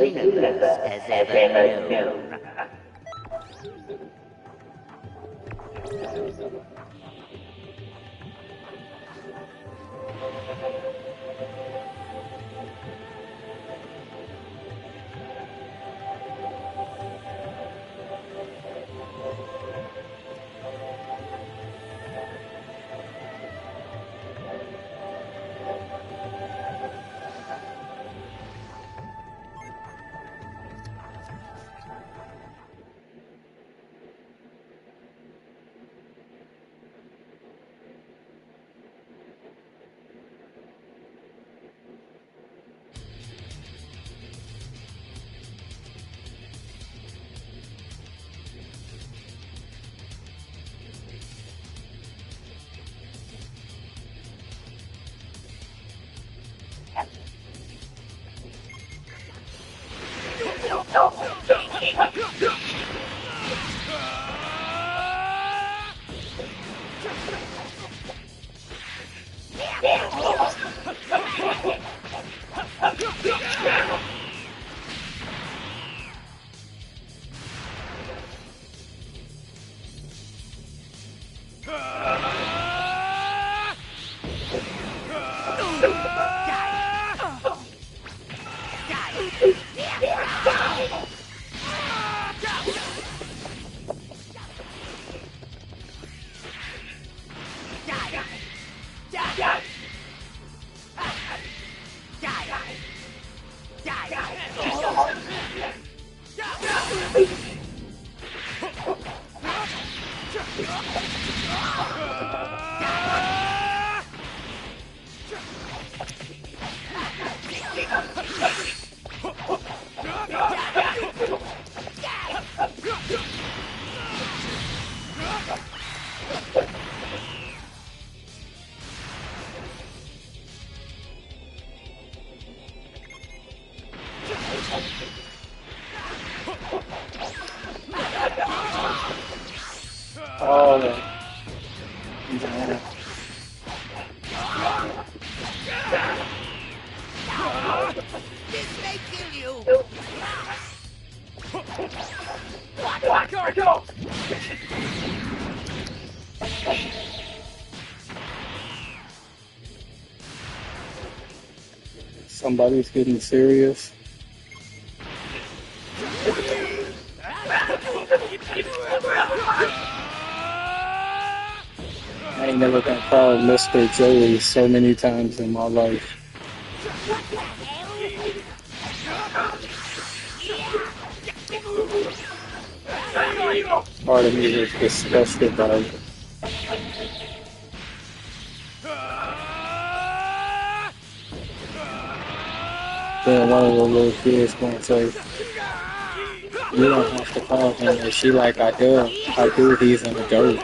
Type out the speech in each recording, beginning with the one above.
universe has ever known. Oh, yeah. This may kill you. Watch out! Somebody's getting serious. I ain't never been called Mr. Joey so many times in my life. Part of me is disgusted by it. Then one of the little kids gonna say, "You don't have to call him." And she like, "I do. He's an adult."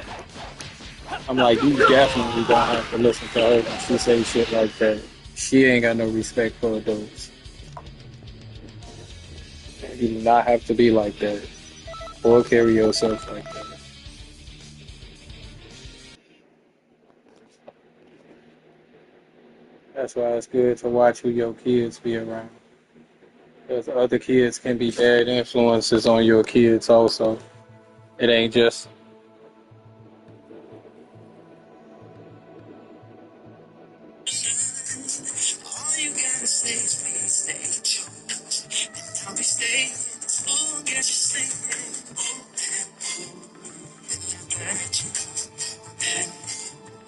I'm like, "You definitely don't have to listen to her when she say shit like that. She ain't got no respect for adults. You do not have to be like that or carry yourself like that." That's why it's good to watch who your kids be around. Because other kids can be bad influences on your kids also. It ain't just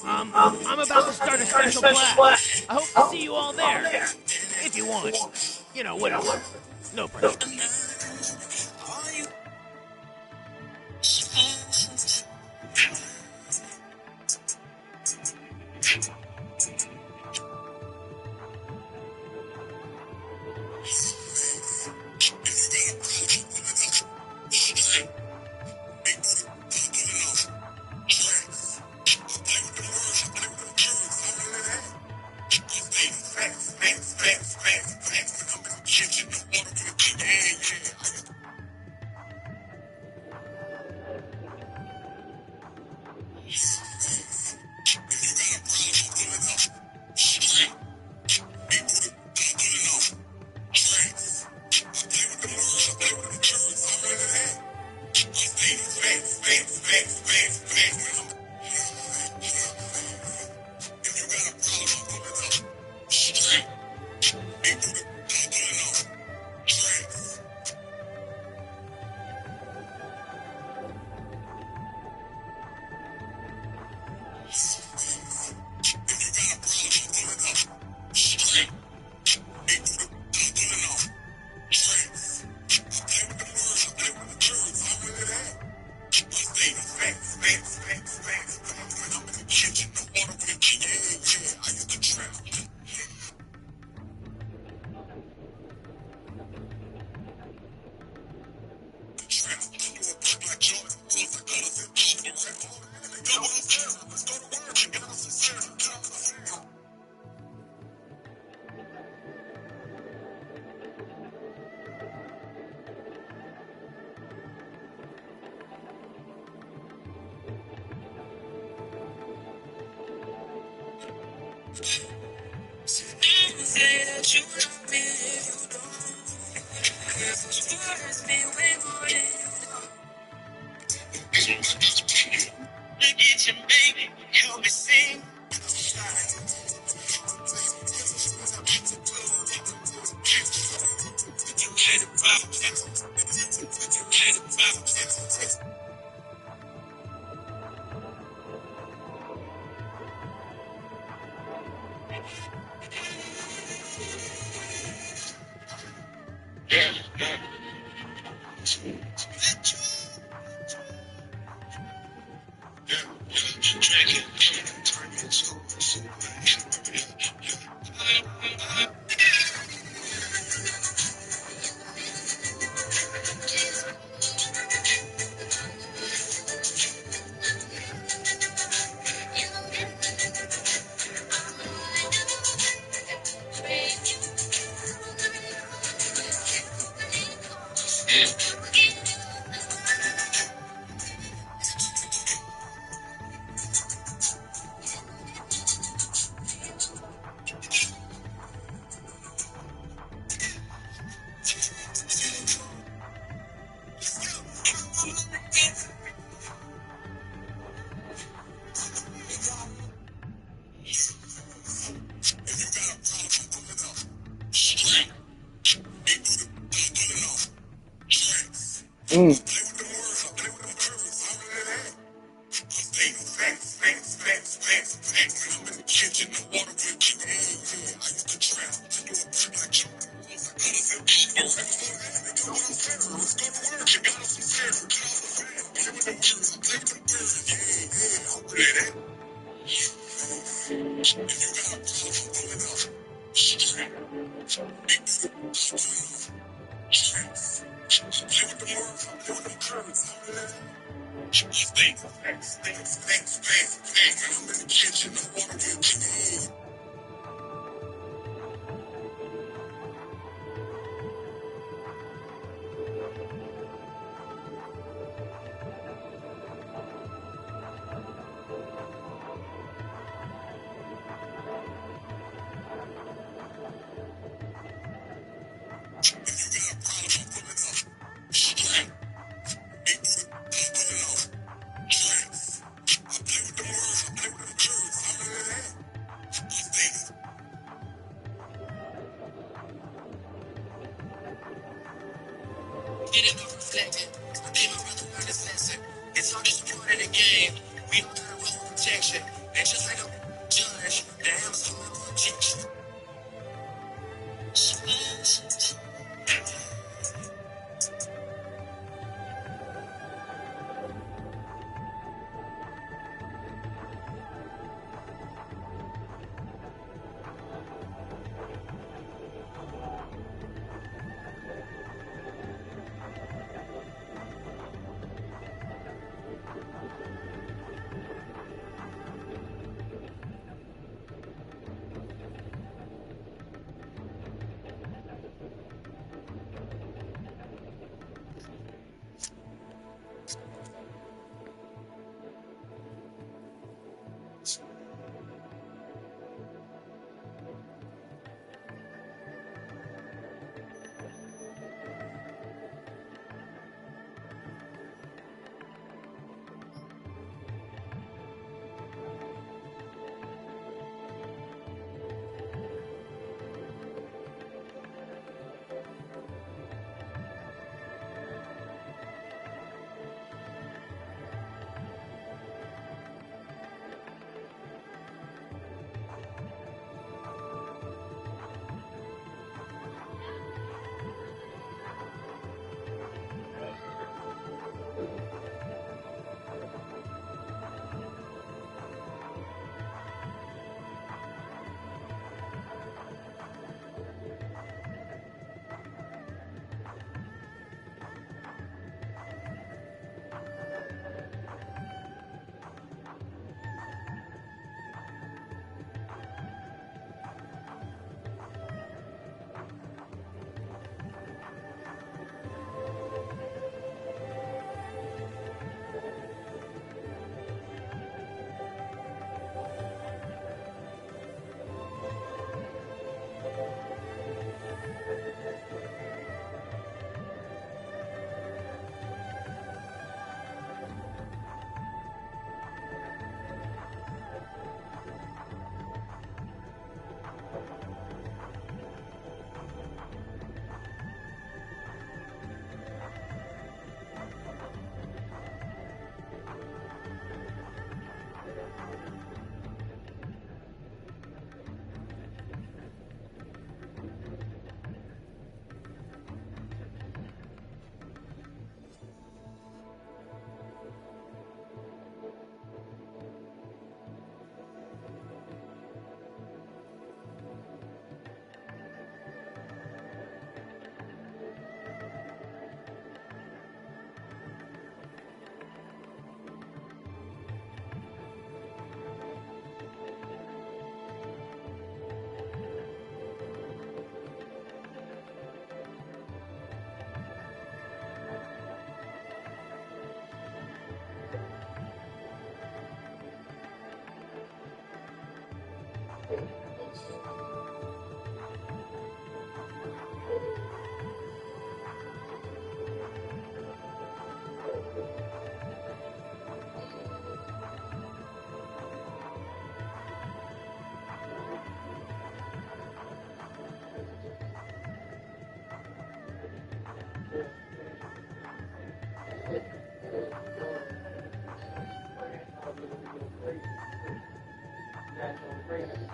I'm about to start a special class. I hope to see you all there. If you want. You know, whatever. No pressure.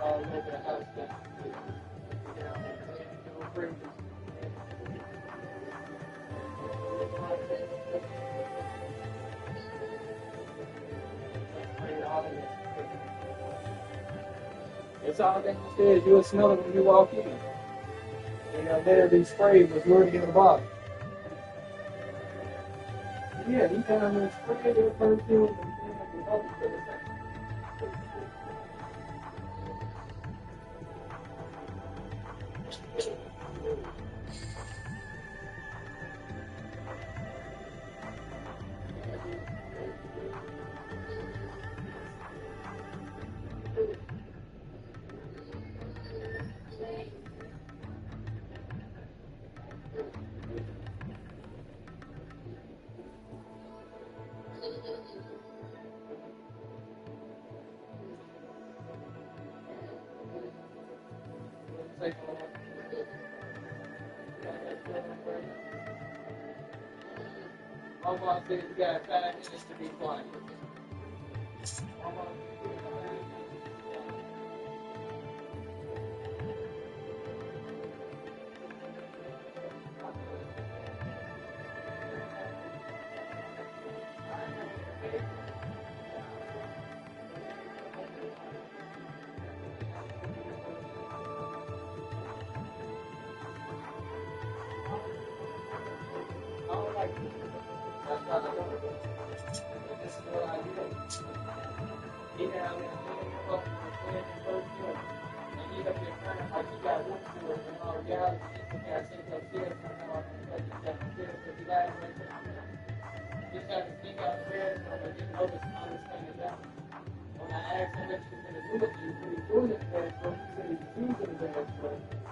all over the house. It's all that you said. You'll smell it when you walk in. Literally spray was already in the bottle. Yeah, he kind of sprayed it perfume and the other stuff. Almost said you got 5 minutes to be quiet.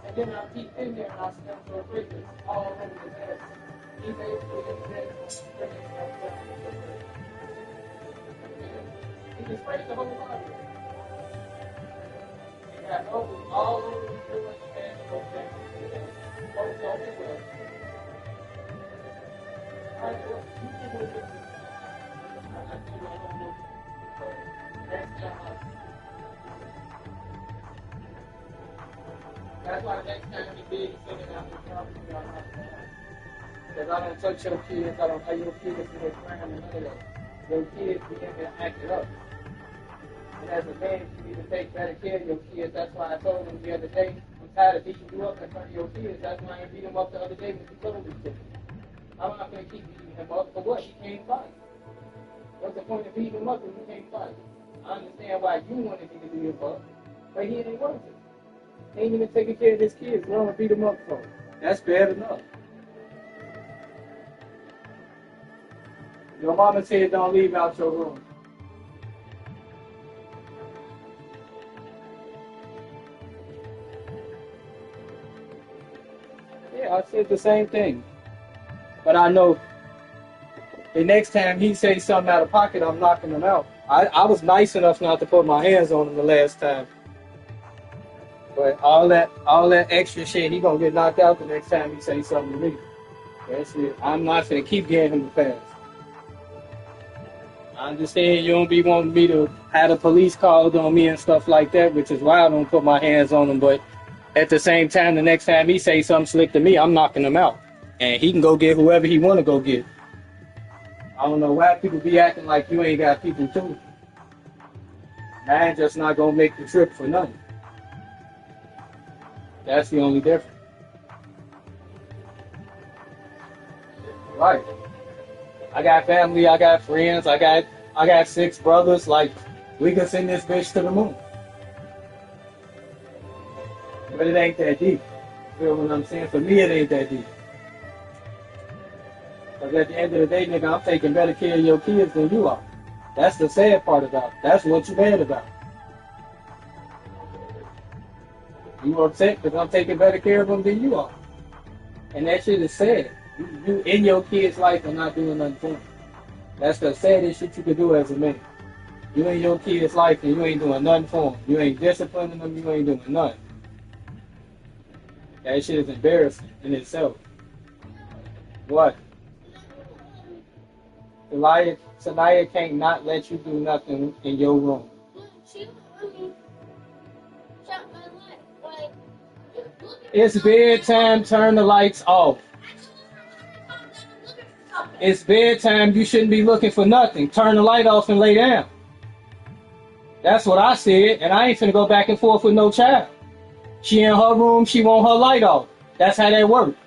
And then I peeked in there and I smelled for fragrance all over his head. He basically he just sprayed the whole body. He got all over the floor and folks everywhere. That's why next time you be sitting out the car, because I don't touch your kids, I don't have your kids in their crime and none of that. Your kids be in there acting up. And as a man, you need to take better care of your kids. That's why I told him the other day, I'm tired of beating you up in front of your kids. That's why I beat him up the other day when you told me to. I'm not going to keep beating him up for what? He can't fight. What's the point of beating him up if he can't fight? I understand why you wanted me to beat him up, but he ain't worth it. He ain't even taking care of his kids. What I'm going to beat him up for? That's bad enough. Your mama said don't leave out your room. Yeah, I said the same thing. But I know the next time he says something out of pocket, I'm knocking him out. I was nice enough not to put my hands on him the last time. But all that extra shit, he gonna get knocked out the next time he say something to me. That's it. I'm not gonna keep getting him fast. I understand you don't be wanting me to have the police called on me and stuff like that, which is why I don't put my hands on him. But at the same time, the next time he say something slick to me, I'm knocking him out. And he can go get whoever he want to go get. I don't know why people be acting like you ain't got people too. Man just not gonna make the trip for nothing. That's the only difference. Right. I got family, I got friends, I got 6 brothers, like we can send this bitch to the moon. But it ain't that deep. You feel what I'm saying? For me it ain't that deep. Because at the end of the day, nigga, I'm taking better care of your kids than you are. That's the sad part about it. That's what you mad about. You upset because I'm taking better care of them than you are. And that shit is sad. You in your kid's life and not doing nothing for them. That's the saddest shit you can do as a man. You in your kid's life and you ain't doing nothing for them. You ain't disciplining them, you ain't doing nothing. That shit is embarrassing in itself. What? Sanaya can't not let you do nothing in your room. It's bedtime, turn the lights off. It's bedtime, you shouldn't be looking for nothing. Turn the light off and lay down. That's what I said, and I ain't finna go back and forth with no child. She in her room, she want her light off. That's how that works.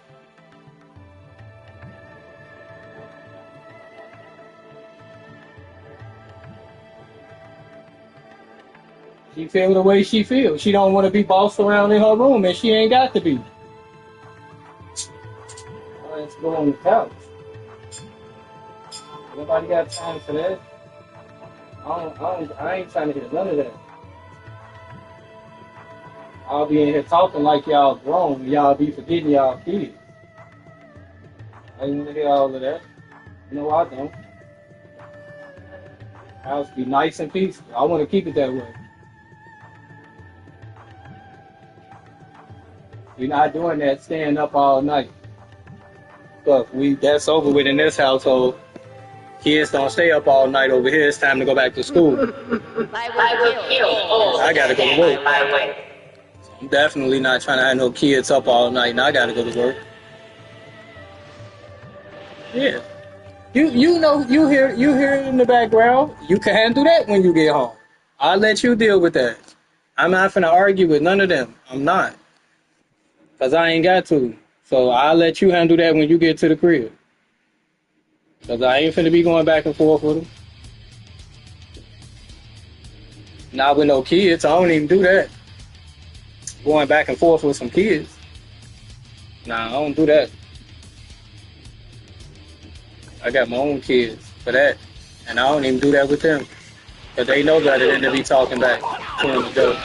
She feel the way she feels. She don't want to be bossed around in her room, and she ain't got to be. Let's go on the couch. Nobody got time for that. I ain't trying to hear none of that. I'll be in here talking like y'all grown. Y'all be forgetting y'all kids. I ain't want to hear all of that. No, I don't. House be nice and peaceful. I want to keep it that way. We're not doing that staying up all night. Look, that's over with in this household. Kids don't stay up all night over here. It's time to go back to school. I gotta go to work. I'm definitely not trying to have no kids up all night, and I gotta go to work. Yeah. You know, you hear it in the background. You can handle that when you get home. I'll let you deal with that. I'm not finna argue with none of them. I'm not. Cause I ain't got to. So I'll let you handle that when you get to the crib. Cause I ain't finna be going back and forth with them. Not with no kids. I don't even do that. Going back and forth with some kids. Nah, I don't do that. I got my own kids for that. And I don't even do that with them. Cause they know better than to be talking back to them adults.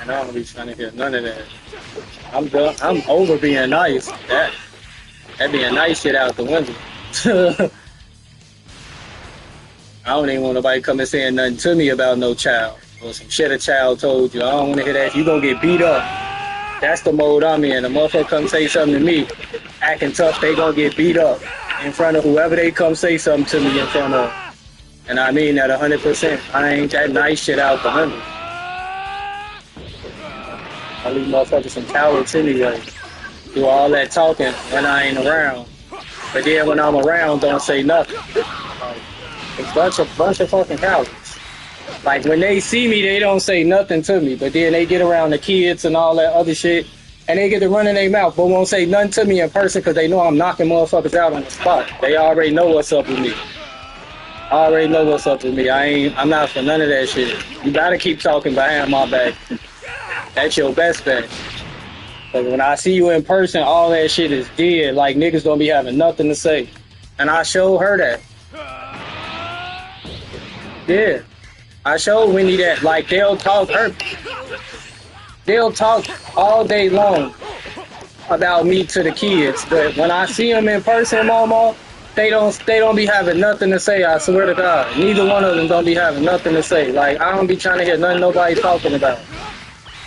And I don't be trying to hear none of that. I'm done. I'm over being nice. That being nice shit out the window. I don't even want nobody coming saying nothing to me about no child or some shit a child told you. I don't want to hear that. You gonna get beat up. That's the mode I'm in. The motherfucker come say something to me, acting tough, they gonna get beat up in front of whoever they come say something to me in front of. And I mean that 100%. I ain't that nice shit out the window. I leave motherfuckers some cowards anyway. Do all that talking when I ain't around. But then when I'm around, don't say nothing. It's a bunch of fucking cowards. Like when they see me, they don't say nothing to me. But then they get around the kids and all that other shit, and they get to running their mouth, but won't say nothing to me in person because they know I'm knocking motherfuckers out on the spot. They already know what's up with me. I'm not for none of that shit. You gotta keep talking behind my back. That's your best bet. Because when I see you in person, all that shit is dead. Like, niggas don't be having nothing to say. And I showed her that. Yeah. I showed Winnie that. Like, they'll talk all day long about me to the kids. But when I see them in person, Mama, they don't be having nothing to say, I swear to God. Neither one of them don't be having nothing to say. Like, I don't be trying to hear nothing nobody talking about.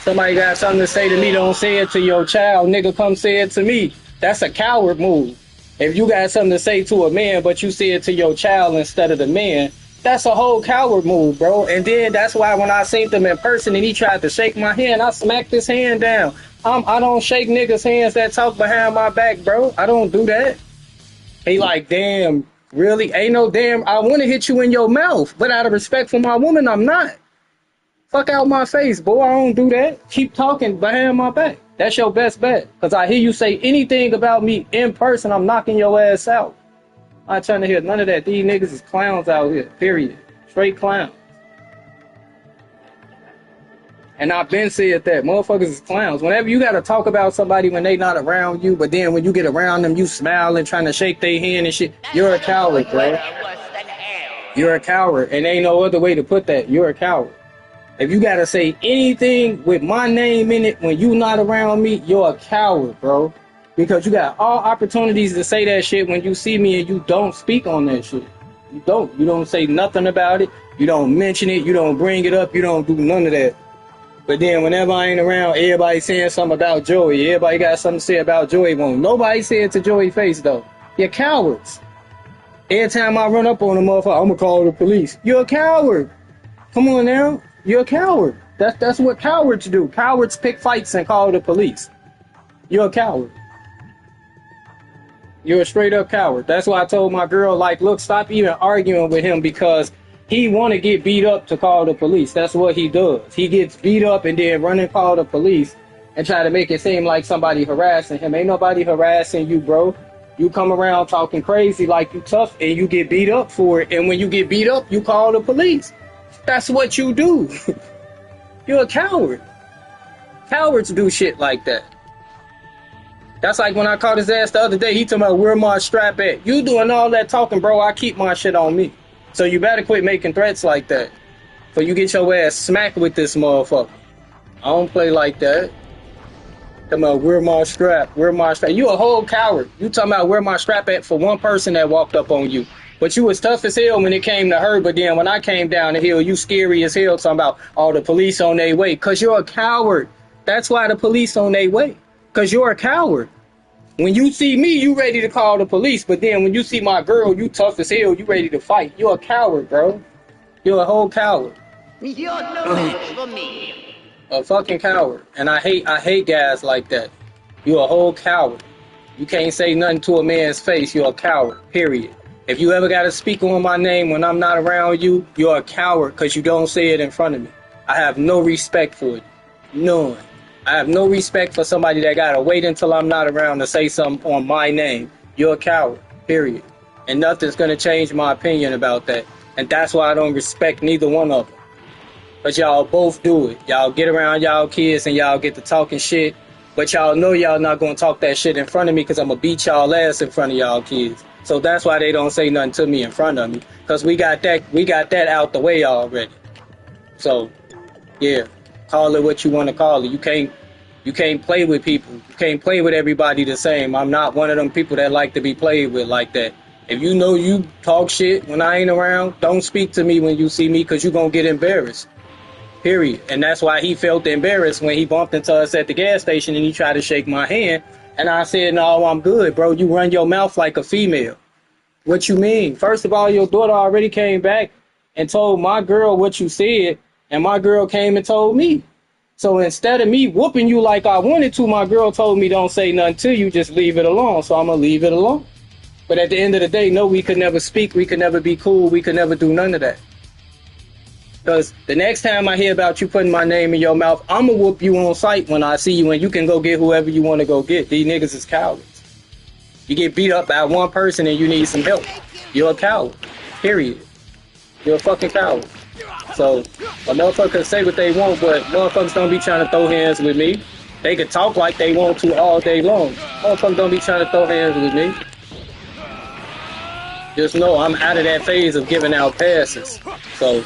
Somebody got something to say to me, don't say it to your child. Nigga, come say it to me. That's a coward move. If you got something to say to a man, but you say it to your child instead of the man, that's a whole coward move, bro. And then that's why when I seen them in person and he tried to shake my hand, I smacked his hand down. I don't shake niggas' hands that talk behind my back, bro. I don't do that. He like, damn, really? Ain't no damn, I want to hit you in your mouth. But out of respect for my woman, I'm not. Fuck out my face, boy. I don't do that. Keep talking behind my back. That's your best bet. Because I hear you say anything about me in person, I'm knocking your ass out. I'm not trying to hear none of that. These niggas is clowns out here, period. Straight clowns. And I've been said that. Motherfuckers is clowns. Whenever you got to talk about somebody when they not around you, but then when you get around them, you smile and trying to shake their hand and shit, you're a coward, bro. You're a coward. And ain't no other way to put that. You're a coward. If you gotta say anything with my name in it when you not around me, you're a coward, bro. Because you got all opportunities to say that shit when you see me and you don't speak on that shit. You don't. You don't say nothing about it. You don't mention it. You don't bring it up. You don't do none of that. But then whenever I ain't around, everybody saying something about Joey. Everybody got something to say about Joey. Won't nobody say it to Joey face though. You're cowards. Every time I run up on a motherfucker, I'm gonna call the police. You're a coward. Come on now. You're a coward. That's what cowards do. Cowards pick fights and call the police. You're a coward. You're a straight up coward. That's why I told my girl, like, look, stop even arguing with him because he want to get beat up to call the police. That's what he does. He gets beat up and then run and call the police and try to make it seem like somebody harassing him. Ain't nobody harassing you, bro. You come around talking crazy like you tough and you get beat up for it. And when you get beat up, you call the police. That's what you do. You're a coward. Cowards do shit like that. That's like when I caught his ass the other day. He talking about where my strap at. You doing all that talking, bro. I keep my shit on me. So you better quit making threats like that. So you get your ass smacked with this motherfucker. I don't play like that. Talking about where my strap. Where my strap. You a whole coward. You talking about where my strap at for one person that walked up on you. But you was tough as hell when it came to her. But then when I came down the hill, you scary as hell talking about all the police on their way. Because you're a coward. That's why the police on their way. Because you're a coward. When you see me, you ready to call the police. But then when you see my girl, you tough as hell. You ready to fight. You're a coward, bro. You're a whole coward. You're no match for me. A fucking coward. And I hate guys like that. You're a whole coward. You can't say nothing to a man's face. You're a coward, period. If you ever got to speak on my name when I'm not around you, you're a coward because you don't say it in front of me. I have no respect for it. None. I have no respect for somebody that gotta wait until I'm not around to say something on my name. You're a coward, period. And nothing's gonna change my opinion about that. And that's why I don't respect neither one of them. But y'all both do it. Y'all get around y'all kids and y'all get to talking shit. But y'all know y'all not gonna talk that shit in front of me because I'm gonna beat y'all ass in front of y'all kids. So that's why they don't say nothing to me in front of me. Because we got that out the way already. So, yeah. Call it what you want to call it. You can't play with people. You can't play with everybody the same. I'm not one of them people that like to be played with like that. If you know you talk shit when I ain't around, don't speak to me when you see me because you're going to get embarrassed. Period. And that's why he felt embarrassed when he bumped into us at the gas station and he tried to shake my hand. And I said, no, I'm good, bro. You run your mouth like a female. What you mean? First of all, your daughter already came back and told my girl what you said. And my girl came and told me. So instead of me whooping you like I wanted to, my girl told me don't say nothing to you, just leave it alone. So I'm going to leave it alone. But at the end of the day, no, we could never speak. We could never be cool. We could never do none of that. Because the next time I hear about you putting my name in your mouth, I'm going to whoop you on sight when I see you and you can go get whoever you want to go get. These niggas is cowards. You get beat up by one person and you need some help. You're a coward. Period. You're a fucking coward. So, a motherfucker can say what they want, but motherfuckers don't be trying to throw hands with me. They can talk like they want to all day long. Motherfuckers don't be trying to throw hands with me. Just know I'm out of that phase of giving out passes. So,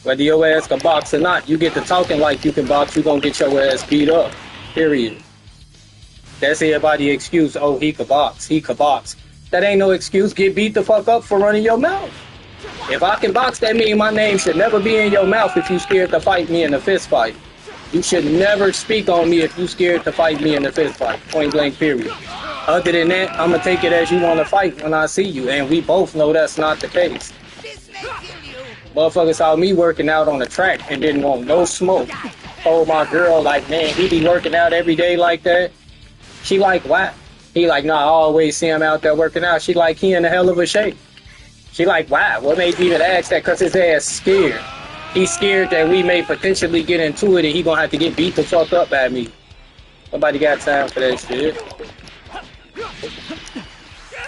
whether your ass can box or not, you get to talking like you can box, you gonna get your ass beat up. Period. That's everybody's excuse. Oh, he could box. He could box. That ain't no excuse. Get beat the fuck up for running your mouth. If I can box, that means my name should never be in your mouth if you scared to fight me in a fist fight. You should never speak on me if you scared to fight me in a fist fight. Point blank, period. Other than that, I'm going to take it as you want to fight when I see you. And we both know that's not the case. Motherfuckers saw me working out on the track and didn't want no smoke. Told my girl, like, man, he be working out every day like that. She like, why? He like, nah, I always see him out there working out. She like, he in a hell of a shape. She like, wow, what made you even ask that? Because his ass scared. He's scared that we may potentially get into it and he gonna have to get beat the fuck up by me. Nobody got time for that shit.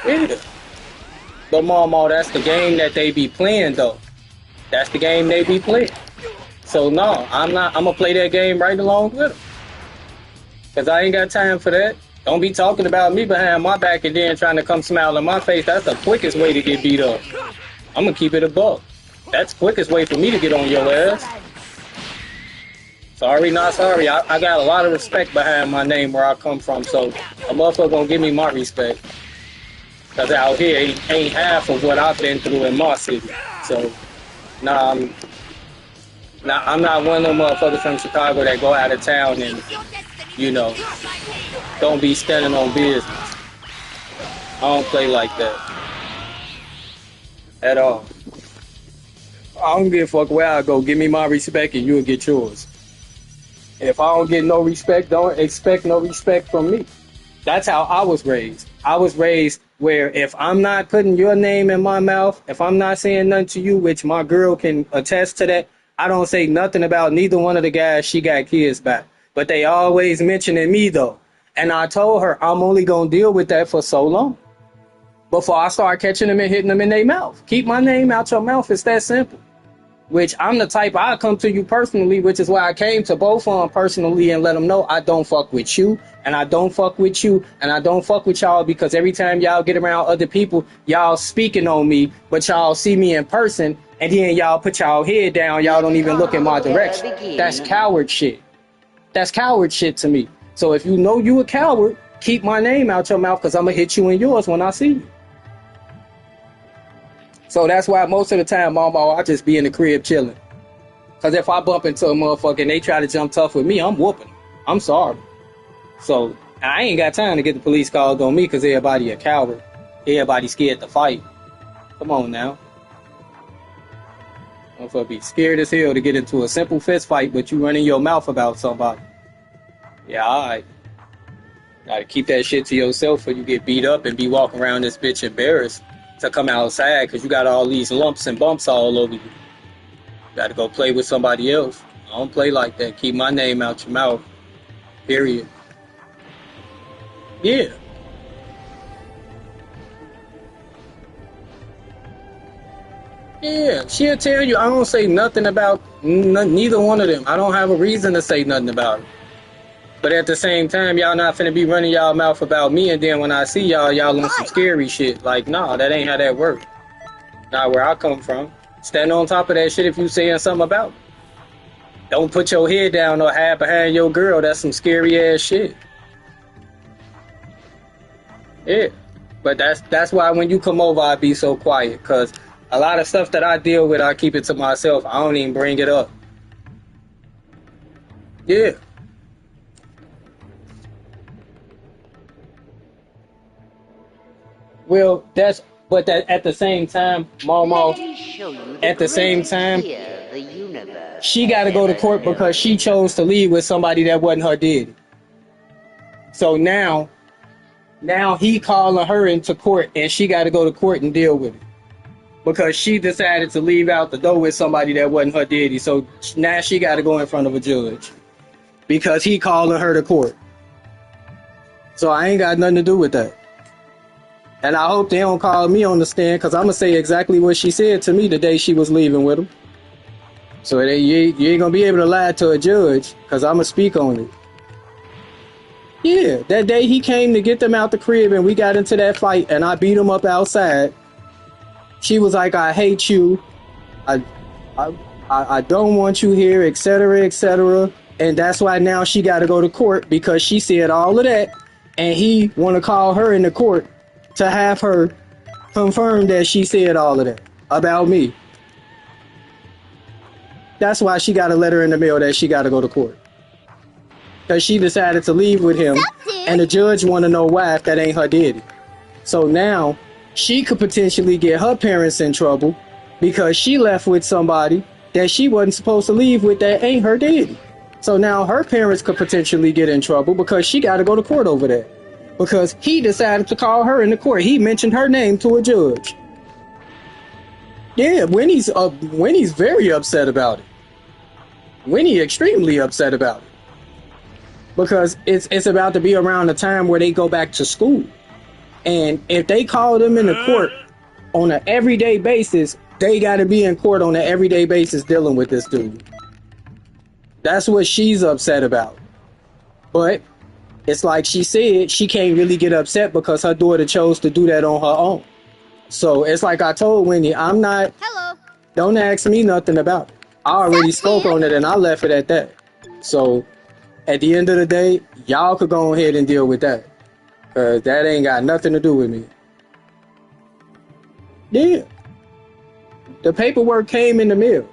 Yeah. But mama, that's the game that they be playing though. That's the game they be playing. So no, I'm gonna play that game right along with them. Because I ain't got time for that. Don't be talking about me behind my back and then trying to come smile in my face. That's the quickest way to get beat up. I'm going to keep it a buck. That's the quickest way for me to get on your ass. Sorry, not sorry. I got a lot of respect behind my name where I come from, so a motherfucker going to give me my respect. Because out here ain't half of what I've been through in my city. So, nah, Now, I'm not one of them motherfuckers from Chicago that go out of town and, you know, don't be standing on business. I don't play like that at all. I don't give a fuck where I go. Give me my respect and you'll get yours. If I don't get no respect, don't expect no respect from me. That's how I was raised. I was raised where if I'm not putting your name in my mouth, if I'm not saying nothing to you, which my girl can attest to that, I don't say nothing about neither one of the guys she got kids by. But they always mentioning me though. And I told her I'm only gonna deal with that for so long before I start catching them and hitting them in their mouth. Keep my name out your mouth. It's that simple. Which I'm the type, I come to you personally, which is why I came to both of them personally and let them know I don't fuck with you, and I don't fuck with you, and I don't fuck with y'all, because every time y'all get around other people, y'all speaking on me, but y'all see me in person, and then y'all put y'all head down, y'all don't even look in my direction. That's coward shit. That's coward shit to me. So if you know you a coward, keep my name out your mouth, because I'm going to hit you in yours when I see you. So that's why most of the time, Mama, I just be in the crib chilling. Because if I bump into a motherfucker and they try to jump tough with me, I'm whooping. I'm sorry. So I ain't got time to get the police called on me because everybody a coward. Everybody scared to fight. Come on now. Motherfucker be scared as hell to get into a simple fist fight, but you running your mouth about somebody. Yeah, alright. Gotta keep that shit to yourself or you get beat up and be walking around this bitch embarrassed to come outside because you got all these lumps and bumps all over you. Gotta go play with somebody else. I don't play like that. Keep my name out your mouth. Period. Yeah. Yeah, she'll tell you I don't say nothing about neither one of them. I don't have a reason to say nothing about it. But at the same time, y'all not finna be running y'all mouth about me, and then when I see y'all, y'all on some scary shit. Like, nah, that ain't how that work. Not where I come from. Stand on top of that shit if you saying something about it. Don't put your head down or hide behind your girl. That's some scary ass shit. Yeah. But that's why when you come over, I be so quiet. Because a lot of stuff that I deal with, I keep it to myself. I don't even bring it up. Yeah. Well, but at the same time, Mama, at the same time, she got to go to court because she chose to leave with somebody that wasn't her daddy. So now he calling her into court and she got to go to court and deal with it. Because she decided to leave out the door with somebody that wasn't her daddy. So now she got to go in front of a judge because he calling her to court. So I ain't got nothing to do with that. And I hope they don't call me on the stand because I'm going to say exactly what she said to me the day she was leaving with him. So you ain't going to be able to lie to a judge because I'm going to speak on it. Yeah, that day he came to get them out the crib and we got into that fight and I beat him up outside. She was like, I hate you. I don't want you here, etc., etc. And that's why now she got to go to court because she said all of that and he want to call her into court to have her confirm that she said all of that about me. That's why she got a letter in the mail that she got to go to court. Because she decided to leave with him, and the judge want to know why if that ain't her daddy. So now, she could potentially get her parents in trouble because she left with somebody that she wasn't supposed to leave with that ain't her daddy. So now her parents could potentially get in trouble because she got to go to court over that. Because he decided to call her in the court. He mentioned her name to a judge. Yeah, Winnie's very upset about it. Winnie extremely upset about it. Because it's about to be around the time where they go back to school. And if they call them in the court on an everyday basis, they got to be in court on an everyday basis dealing with this dude. That's what she's upset about. But it's like she said, she can't really get upset because her daughter chose to do that on her own. So it's like I told Winnie, don't ask me nothing about it. I already spoke on it and I left it at that. So at the end of the day, y'all could go ahead and deal with that. Because that ain't got nothing to do with me. Yeah. The paperwork came in the mail.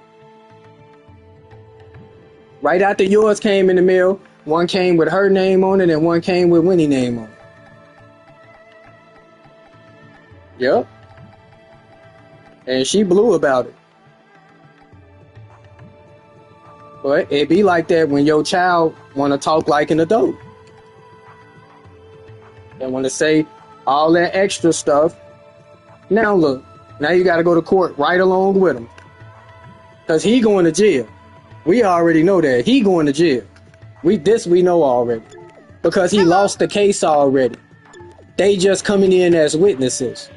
Right after yours came in the mail, one came with her name on it and one came with Winnie's name on it. Yep. And she blew about it. But it be like that when your child want to talk like an adult. They want to say all that extra stuff. Now look, now you got to go to court right along with him. Because he going to jail. We already know that. He going to jail. We know already. Because he lost the case already. They just coming in as witnesses.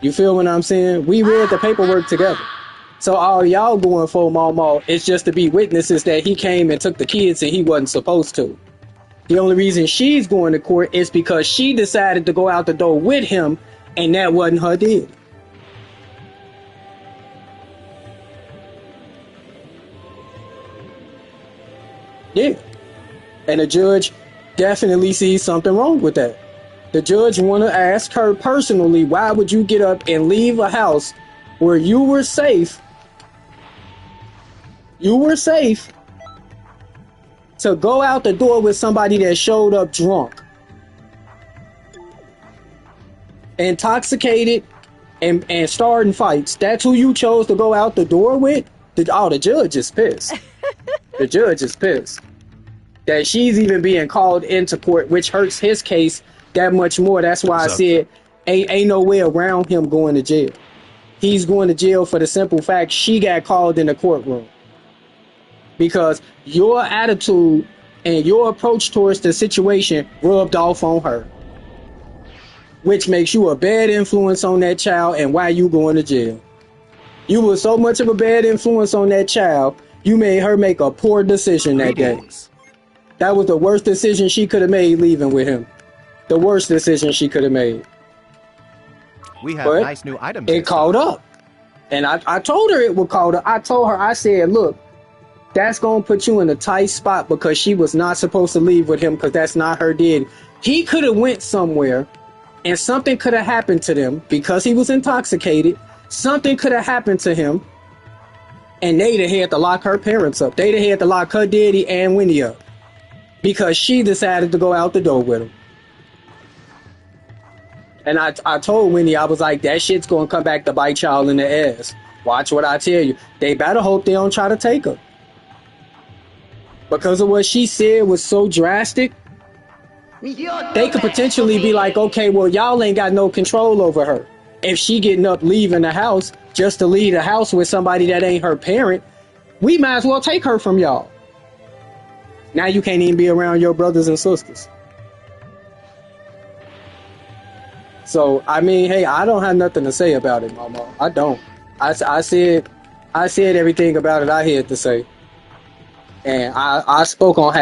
You feel what I'm saying? We read the paperwork together. So all y'all going for Mama is just to be witnesses that he came and took the kids and he wasn't supposed to. The only reason she's going to court is because she decided to go out the door with him and that wasn't her deal. Yeah. And the judge definitely sees something wrong with that. The judge want to ask her personally, why would you get up and leave a house where you were safe? You were safe to go out the door with somebody that showed up drunk, intoxicated, and starting fights. That's who you chose to go out the door with? The judge is pissed. The judge is pissed that she's even being called into court, which hurts his case that much more. That's why I said ain't no way around him going to jail. He's going to jail for the simple fact she got called in the courtroom. Because your attitude and your approach towards the situation rubbed off on her. Which makes you a bad influence on that child and why you going to jail. You were so much of a bad influence on that child, you made her make a poor decision that day. That was the worst decision she could have made leaving with him. The worst decision she could have made. We have But nice new items. it caught up. And I told her it would call up. I told her, I said, look, that's going to put you in a tight spot because she was not supposed to leave with him because that's not her deal. He could have went somewhere and something could have happened to them because he was intoxicated. Something could have happened to him and they'd have had to lock her parents up. They'd have had to lock her daddy and Winnie up because she decided to go out the door with him. And I told Winnie, I was like, that shit's going to come back to bite y'all in the ass. Watch what I tell you. They better hope they don't try to take her. Because of what she said was so drastic, they could potentially be like, okay, well, y'all ain't got no control over her. If she getting up leaving the house just to leave the house with somebody that ain't her parent, we might as well take her from y'all. Now you can't even be around your brothers and sisters. So, I mean, hey, I don't have nothing to say about it, Mama. I don't. I said everything about it I had to say. And I spoke on how